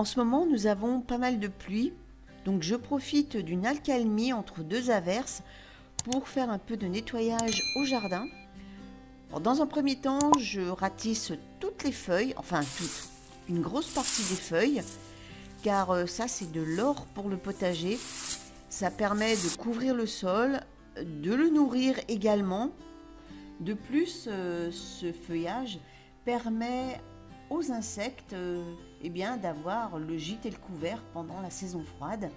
En ce moment, nous avons pas mal de pluie, donc je profite d'une accalmie entre deux averses pour faire un peu de nettoyage au jardin. Alors, dans un premier temps, je ratisse toutes les feuilles, enfin toutes, une grosse partie des feuilles, car ça c'est de l'or pour le potager. Ça permet de couvrir le sol, de le nourrir également. De plus, ce feuillage permet aux insectes d'avoir le gîte et le couvert pendant la saison froide.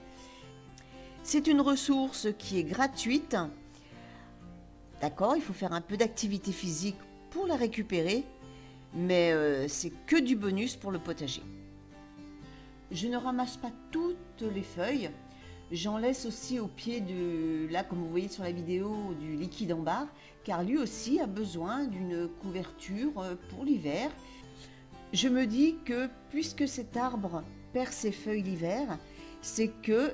C'est une ressource qui est gratuite. D'accord, il faut faire un peu d'activité physique pour la récupérer, mais c'est que du bonus pour le potager. Je ne ramasse pas toutes les feuilles. J'en laisse aussi au pied de, là comme vous voyez sur la vidéo, du liquide en barre, car lui aussi a besoin d'une couverture pour l'hiver. Je me dis que puisque cet arbre perd ses feuilles l'hiver, c'est que,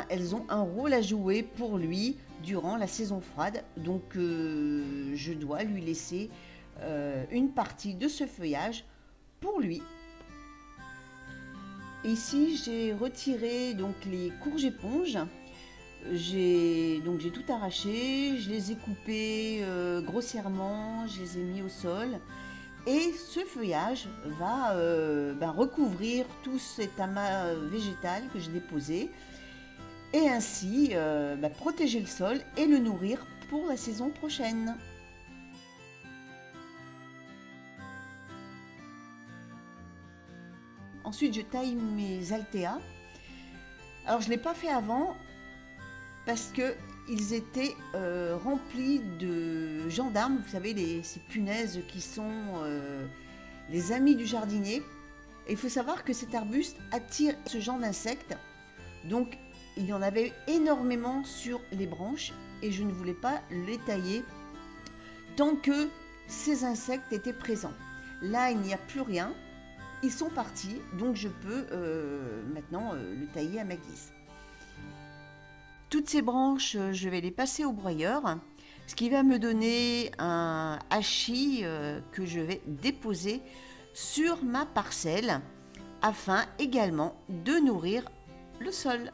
elles ont un rôle à jouer pour lui durant la saison froide. Donc je dois lui laisser une partie de ce feuillage pour lui. Ici, j'ai retiré donc les courges éponges. J'ai tout arraché, je les ai coupées grossièrement, je les ai mis au sol. Et ce feuillage va recouvrir tout cet amas végétal que j'ai déposé et ainsi protéger le sol et le nourrir pour la saison prochaine. Ensuite, je taille mes altéas. Alors, je ne l'ai pas fait avant parce qu'ils étaient remplis de gendarmes, vous savez, ces punaises qui sont les amis du jardinier. Et il faut savoir que cet arbuste attire ce genre d'insectes. Donc, il y en avait énormément sur les branches et je ne voulais pas les tailler tant que ces insectes étaient présents. Là, il n'y a plus rien. Ils sont partis, donc je peux maintenant le tailler à ma guise. Toutes ces branches, je vais les passer au broyeur, ce qui va me donner un hachis que je vais déposer sur ma parcelle afin également de nourrir le sol.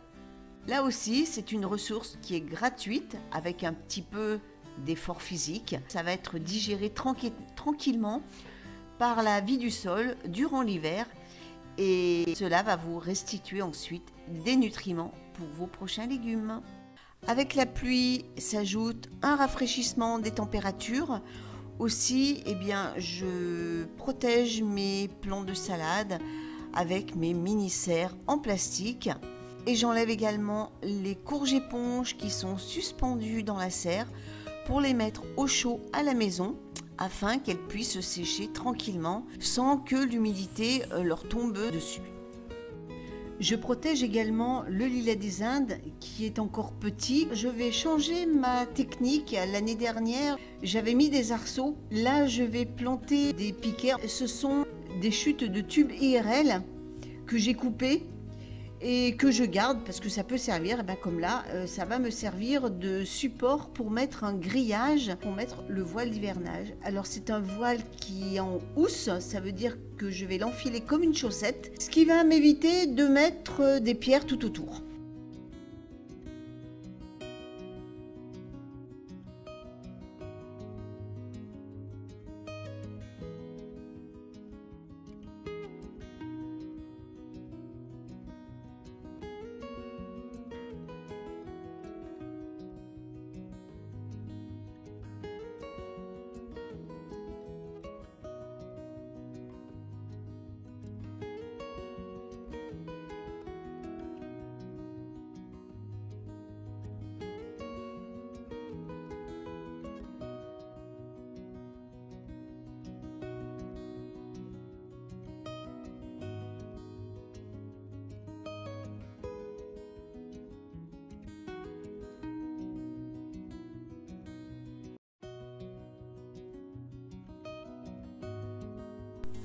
Là aussi, c'est une ressource qui est gratuite avec un petit peu d'effort physique. Ça va être digéré tranquillement par la vie du sol durant l'hiver et cela va vous restituer ensuite des nutriments pour vos prochains légumes. Avec la pluie s'ajoute un rafraîchissement des températures. Aussi, je protège mes plants de salade avec mes mini-serres en plastique et j'enlève également les courges éponges qui sont suspendues dans la serre pour les mettre au chaud à la maison afin qu'elles puissent sécher tranquillement sans que l'humidité leur tombe dessus. Je protège également le lilas des Indes qui est encore petit. Je vais changer ma technique. L'année dernière, j'avais mis des arceaux. Là, je vais planter des piquets. Ce sont des chutes de tubes IRL que j'ai coupées et que je garde parce que ça peut servir, comme là, ça va me servir de support pour mettre un grillage, pour mettre le voile d'hivernage. Alors c'est un voile qui est en housse, ça veut dire que je vais l'enfiler comme une chaussette, ce qui va m'éviter de mettre des pierres tout autour.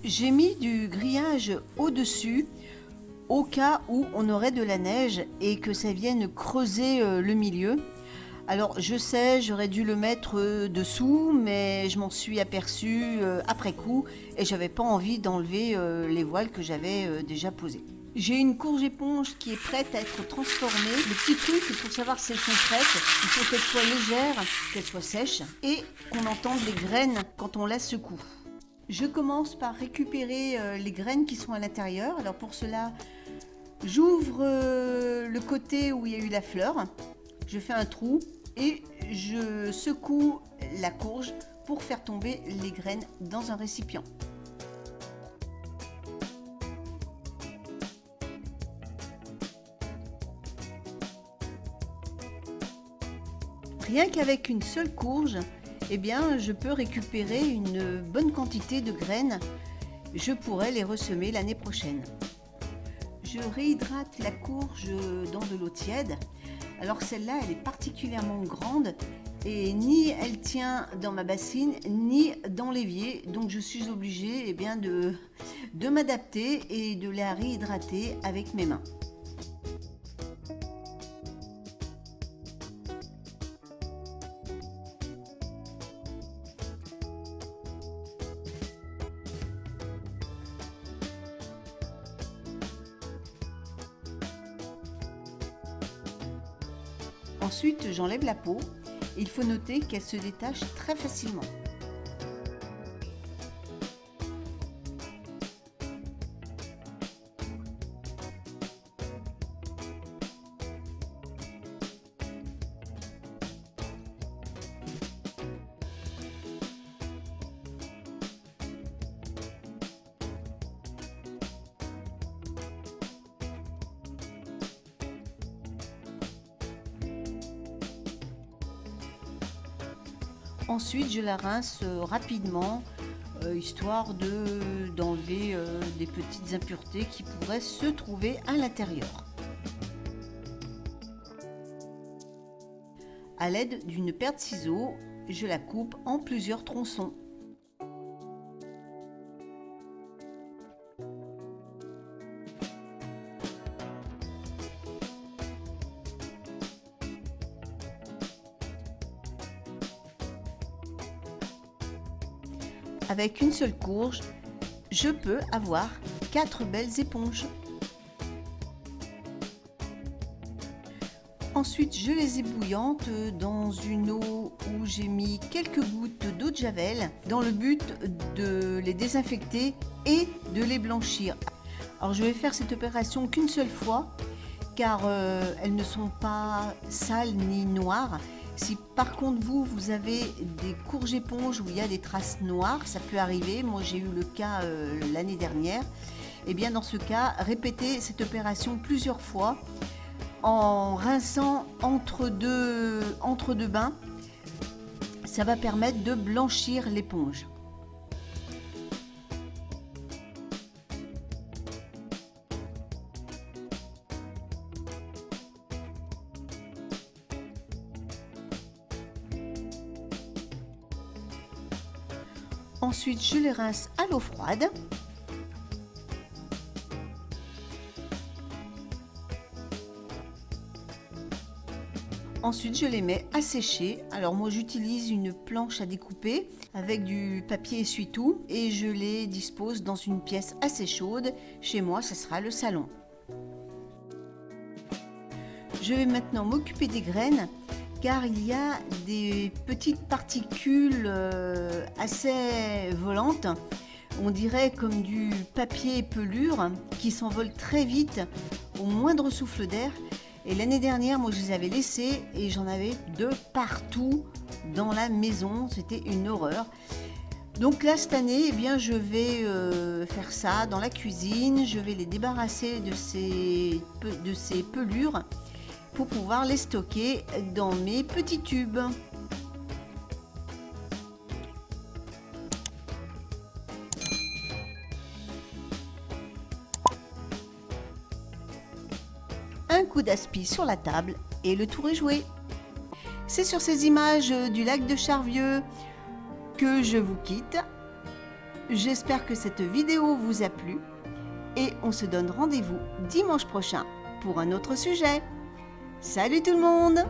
J'ai mis du grillage au-dessus au cas où on aurait de la neige et que ça vienne creuser le milieu. Alors je sais, j'aurais dû le mettre dessous, mais je m'en suis aperçue après coup et j'avais pas envie d'enlever les voiles que j'avais déjà posés. J'ai une courge éponge qui est prête à être transformée. Le petit truc pour savoir si elles sont prêtes, il faut qu'elles soient légères, qu'elles soient sèches et qu'on entende les graines quand on la secoue. Je commence par récupérer les graines qui sont à l'intérieur. Alors pour cela, j'ouvre le côté où il y a eu la fleur, je fais un trou et je secoue la courge pour faire tomber les graines dans un récipient. Rien qu'avec une seule courge, eh bien, je peux récupérer une bonne quantité de graines. Je pourrais les ressemer l'année prochaine. Je réhydrate la courge dans de l'eau tiède. Alors celle-là, elle est particulièrement grande et ni elle tient dans ma bassine ni dans l'évier. Donc je suis obligée eh bien, de m'adapter et de la réhydrater avec mes mains. Ensuite, j'enlève la peau. Il faut noter qu'elle se détache très facilement. Ensuite, je la rince rapidement, histoire d'enlever des petites impuretés qui pourraient se trouver à l'intérieur. À l'aide d'une paire de ciseaux, je la coupe en plusieurs tronçons. Avec une seule courge, je peux avoir 4 belles éponges. Ensuite, je les ébouillante dans une eau où j'ai mis quelques gouttes d'eau de javel dans le but de les désinfecter et de les blanchir. Alors je vais faire cette opération qu'une seule fois car elles ne sont pas sales ni noires. Si par contre vous avez des courges éponges où il y a des traces noires, ça peut arriver, moi j'ai eu le cas l'année dernière, et bien dans ce cas, répétez cette opération plusieurs fois en rinçant entre deux bains, ça va permettre de blanchir l'éponge. Ensuite, je les rince à l'eau froide. Ensuite, je les mets à sécher. Alors moi, j'utilise une planche à découper avec du papier essuie-tout et je les dispose dans une pièce assez chaude. Chez moi, ce sera le salon. Je vais maintenant m'occuper des graines car il y a des petites particules assez volantes, on dirait comme du papier pelure qui s'envole très vite au moindre souffle d'air. Et l'année dernière, moi je les avais laissées et j'en avais de partout dans la maison, c'était une horreur. Donc là cette année, eh bien, je vais faire ça dans la cuisine, je vais les débarrasser de ces pelures pour pouvoir les stocker dans mes petits tubes. Un coup d'aspi sur la table et le tour est joué. C'est sur ces images du lac de Charvieux que je vous quitte. J'espère que cette vidéo vous a plu et on se donne rendez-vous dimanche prochain pour un autre sujet. Salut tout le monde!